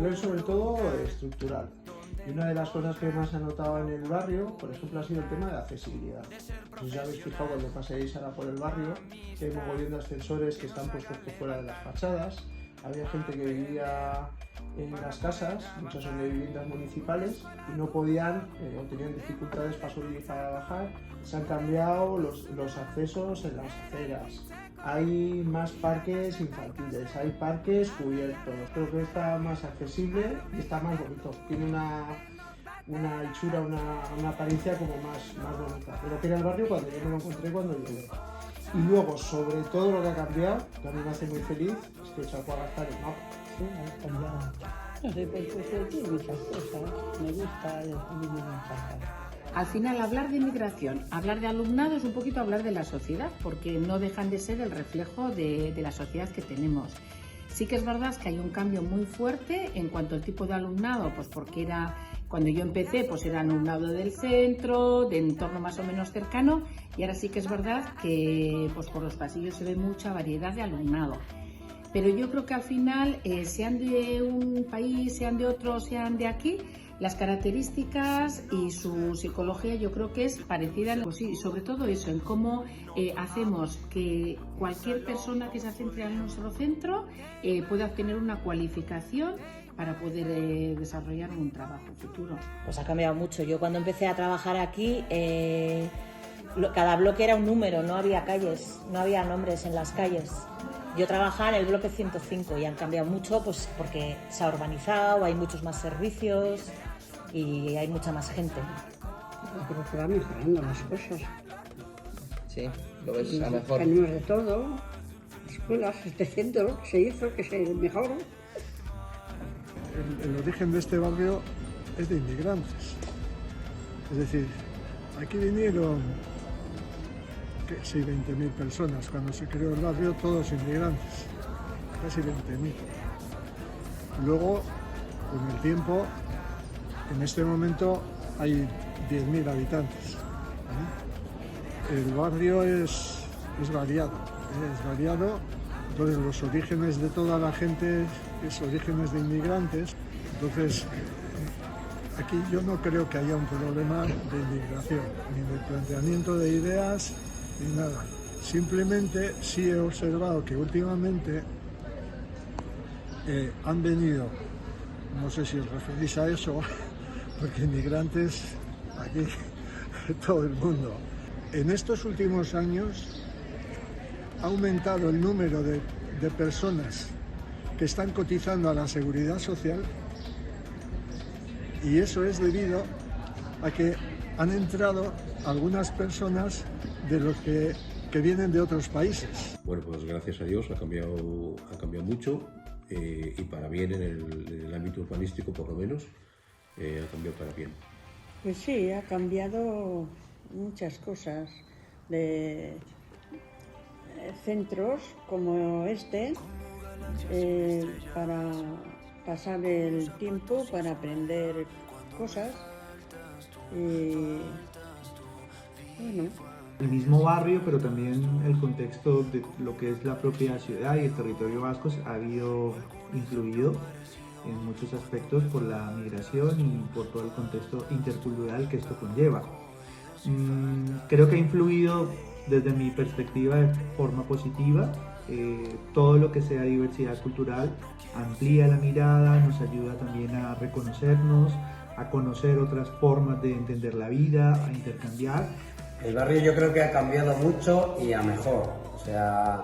nivel sobre todo estructural. Y una de las cosas que más se ha notado en el barrio, por ejemplo, ha sido el tema de accesibilidad. No sé si habéis fijado cuando paséis ahora por el barrio, que hay mogollón de ascensores que están puestos por fuera de las fachadas. Había gente que vivía en las casas, muchas son de viviendas municipales, y no podían o tenían dificultades para subir y para bajar. Se han cambiado los accesos en las aceras. Hay más parques infantiles, hay parques cubiertos. Creo que está más accesible y está más bonito. Tiene una hechura, una apariencia como más bonita. Pero que era el barrio cuando yo me lo encontré cuando llegué. Y luego, sobre todo lo que ha cambiado, que a mí me hace muy feliz, es que se ha podido gastar el mapa. Sí, ha cambiado. No sé, pues tiene muchas cosas. Me gusta descubrir muchas cosas. Al final, hablar de inmigración, hablar de alumnado es un poquito hablar de la sociedad, porque no dejan de ser el reflejo de la sociedad que tenemos. Sí que es verdad que hay un cambio muy fuerte en cuanto al tipo de alumnado, pues porque cuando yo empecé, pues era alumnado del centro, de entorno más o menos cercano, y ahora sí que es verdad que pues por los pasillos se ve mucha variedad de alumnado. Pero yo creo que al final, sean de un país, sean de otro, sean de aquí, las características y su psicología yo creo que es parecida, pues sí, sobre todo eso, en cómo hacemos que cualquier persona que se centre en nuestro centro pueda obtener una cualificación para poder desarrollar un trabajo futuro. Pues ha cambiado mucho. Yo cuando empecé a trabajar aquí, cada bloque era un número, no había calles, no había nombres en las calles. Yo trabajaba en el bloque 105 y han cambiado mucho pues porque se ha urbanizado, hay muchos más servicios y hay mucha más gente. Yo creo que va mejorando las cosas. Sí, lo ves a mejor. Tenemos de todo, escuelas, este centro que se hizo, que se mejoró. El origen de este barrio es de inmigrantes. Es decir, aquí vinieron sí, 20.000 personas. Cuando se creó el barrio, todos inmigrantes, casi 20.000. Luego, con el tiempo, en este momento hay 10.000 habitantes. El barrio es variado, entonces los orígenes de toda la gente es orígenes de inmigrantes, entonces aquí yo no creo que haya un problema de inmigración, ni de planteamiento de ideas, ni nada. Simplemente sí he observado que últimamente han venido, no sé si os referís a eso, porque inmigrantes aquí todo el mundo. En estos últimos años ha aumentado el número de personas que están cotizando a la seguridad social y eso es debido a que han entrado algunas personas de los que vienen de otros países. Bueno, pues gracias a Dios ha cambiado mucho y para bien en el ámbito urbanístico por lo menos, ha cambiado para bien. Pues sí, ha cambiado muchas cosas de centros como este para pasar el tiempo, para aprender cosas y bueno. El mismo barrio, pero también el contexto de lo que es la propia ciudad y el territorio vasco ha influido en muchos aspectos por la migración y por todo el contexto intercultural que esto conlleva. Creo que ha influido desde mi perspectiva de forma positiva. Todo lo que sea diversidad cultural amplía la mirada, nos ayuda también a reconocernos, a conocer otras formas de entender la vida, a intercambiar. El barrio yo creo que ha cambiado mucho y a mejor. O sea,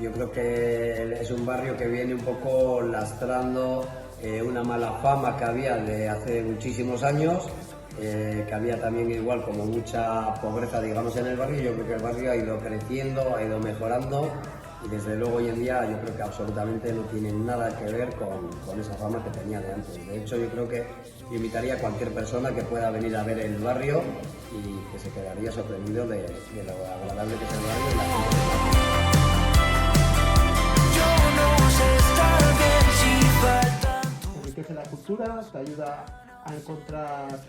yo creo que es un barrio que viene un poco lastrando una mala fama que había de hace muchísimos años, que había también igual como mucha pobreza, digamos, en el barrio. Yo creo que el barrio ha ido creciendo, ha ido mejorando y desde luego hoy en día yo creo que absolutamente no tiene nada que ver con esa fama que tenía de antes. De hecho, yo creo que yo invitaría a cualquier persona que pueda venir a ver el barrio y que se quedaría sorprendido de lo agradable que es el barrio y la gente. Enriquece la cultura, te ayuda a encontrar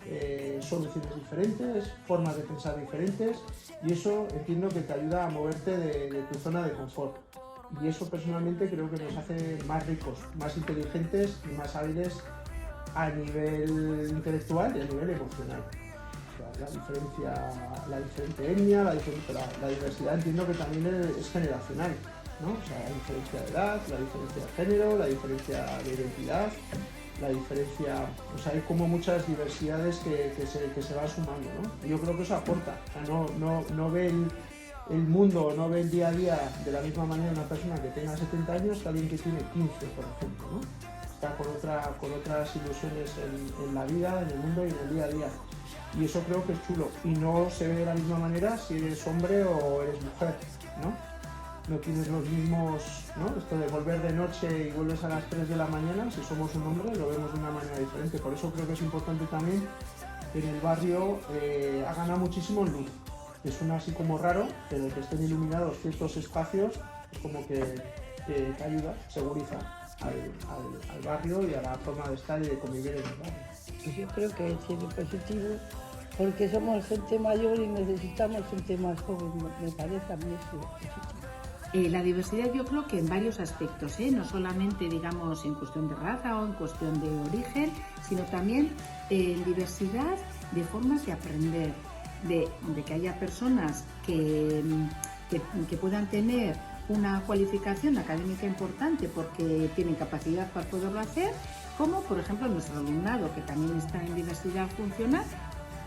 soluciones diferentes, formas de pensar diferentes y eso entiendo que te ayuda a moverte de tu zona de confort. Y eso personalmente creo que nos hace más ricos, más inteligentes y más hábiles a nivel intelectual y a nivel emocional. O sea, la diferente etnia, la diversidad entiendo que también es generacional, ¿no? O sea, la diferencia de edad, la diferencia de género, la diferencia de identidad, la diferencia, o sea, hay como muchas diversidades que se van sumando, ¿no? Y yo creo que eso aporta, o sea, no ve el mundo, no ve el día a día de la misma manera una persona que tenga 70 años que alguien que tiene 15, por ejemplo, ¿no? Está con otras ilusiones en la vida, en el mundo y en el día a día. Y eso creo que es chulo. Y no se ve de la misma manera si eres hombre o eres mujer, ¿no? No tienes los mismos, ¿no? Esto de volver de noche y vuelves a las 3 de la mañana, si somos un hombre lo vemos de una manera diferente. Por eso creo que es importante también que en el barrio ha ganado muchísimo en luz. Que suena así como raro, pero que estén iluminados ciertos espacios es como que ayuda, seguriza al barrio y a la forma de estar y de convivir en el barrio. Pues yo creo que tiene positivo, porque somos gente mayor y necesitamos gente más joven, me parece a mí eso. La diversidad yo creo que en varios aspectos, no solamente digamos en cuestión de raza o en cuestión de origen, sino también en diversidad de formas de aprender, de que haya personas que puedan tener una cualificación académica importante porque tienen capacidad para poderlo hacer, como por ejemplo nuestro alumnado que también está en diversidad funcional,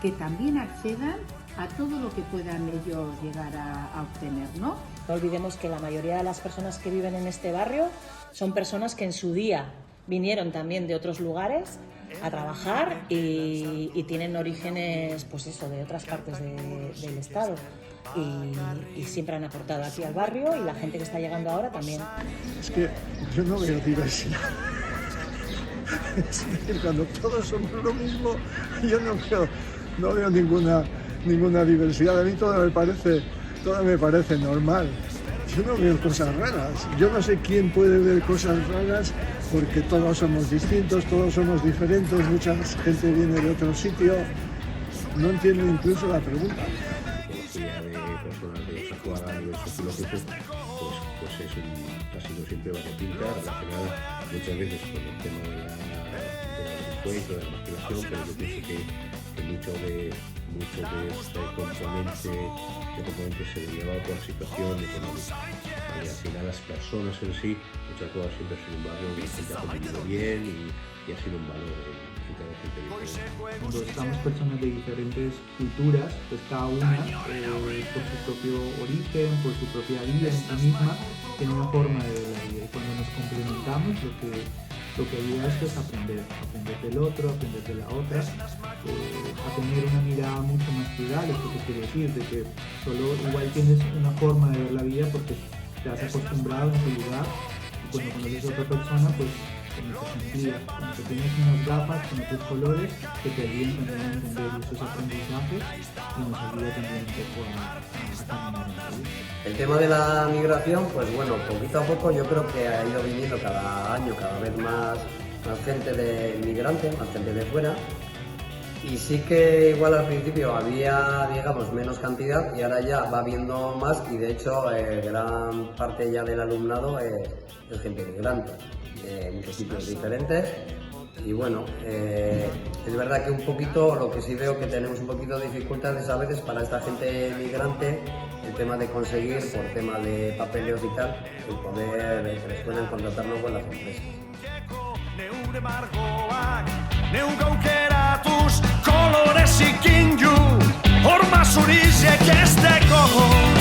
que también accedan a todo lo que puedan ellos llegar a obtener, ¿no? No olvidemos que la mayoría de las personas que viven en este barrio son personas que en su día vinieron también de otros lugares a trabajar y tienen orígenes, pues eso, de otras partes del estado. Y siempre han aportado aquí al barrio y la gente que está llegando ahora también. Es que yo no veo diversidad. Es decir, cuando todos somos lo mismo, yo no veo ninguna diversidad. A mí todo me parece normal. Yo no veo cosas raras. Yo no sé quién puede ver cosas raras porque todos somos distintos, todos somos diferentes, mucha gente viene de otro sitio. No entiendo incluso la pregunta. De personas de Sacuaga a nivel sociológico, pues ha sido siempre variopinta, relacionada muchas veces con el tema de la delincuencia, de la marginación, pero yo pienso que mucho de este componente se derivaba por la situación económica. Y al final las personas en sí, muchas cosas siempre han sido un barrio donde la gente ha convivido bien y ha sido un valor Cuando estamos personas de diferentes culturas, pues cada una por su propio origen, por su propia vida en sí misma, tiene una forma de ver la vida. Y cuando nos complementamos, lo que ayuda es pues, aprender del otro, aprender de la otra, a tener una mirada mucho más plural. ¿Esto qué quiere decir? De que solo igual tienes una forma de ver la vida porque te has acostumbrado en tu lugar y cuando conoces a otra persona, pues como que tienes unas gafas con otros colores que te ayudan también a entender esos aprendizajes y nos ayuda también un poco a caminar en la vida. El tema de la migración, pues bueno, poquito a poco yo creo que ha ido viniendo cada año cada vez más gente de migrante, más gente de fuera. Y sí que igual al principio había, digamos, menos cantidad y ahora ya va habiendo más y de hecho gran parte ya del alumnado es gente migrante. De muchos sitios diferentes y bueno, es verdad que un poquito lo que sí veo que tenemos un poquito de dificultades a veces para esta gente migrante, el tema de conseguir por tema de papeleos y tal, el poder que les puedan contratarnos con las empresas. Kolorez ikin ju, horma zuriz ekesteko